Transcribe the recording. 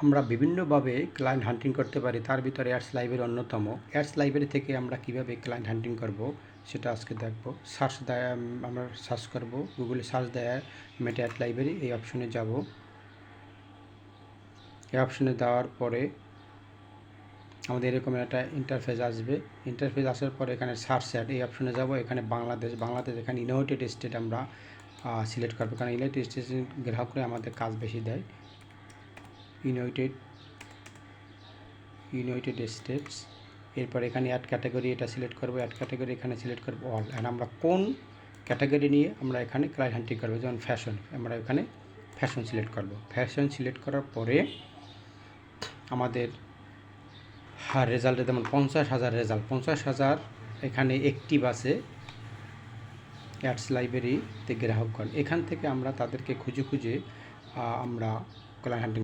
আমরা বিভিন্নভাবে ক্লায়েন্ট হান্টিং করতে পারি, তার ভিতরে অ্যাডস লাইব্রেরি অন্যতম। অ্যাডস লাইব্রেরি থেকে আমরা কিভাবে ক্লায়েন্ট হান্টিং করব সেটা আজকে দেখব। আমরা সার্চ করব, গুগলে সার্চ দেয় মেটা অ্যাড লাইব্রেরি, এই অপশনে যাব। এই অপশনে দেওয়ার পরে আমাদের এরকম একটা ইন্টারফেস আসবে। ইন্টারফেস আসার পরে এখানে সার্চ অ্যাড, এই অপশনে যাব। এখানে বাংলাদেশ এখানে ইউনাইটেড স্টেট আমরা সিলেক্ট করবো, কারণ ইউনাইটেড স্টেট গ্রাহকরা আমাদের কাজ বেশি দেয়। United states. এরপর এখানে অ্যাড ক্যাটাগরি এটা সিলেক্ট করবো, অ্যাড ক্যাটাগরি এখানে সিলেক্ট করবো অল। অ্যান্ড আমরা কোন ক্যাটাগরি নিয়ে আমরা এখানে ক্লায়েন্ট হান্টিং করবো, যেমন ফ্যাশন, আমরা এখানে ফ্যাশন সিলেক্ট করবো। ফ্যাশন সিলেক্ট করার পরে আমাদের রেজাল্টে যেমন 50,000 রেজাল্ট, 50,000 এখানে অ্যাক্টিভ আছে অ্যাডস লাইব্রেরিতে গ্রাহকগণ। এখান থেকে আমরা তাদেরকে খুঁজে আমরা ক্লায়েন্ট হান্টিং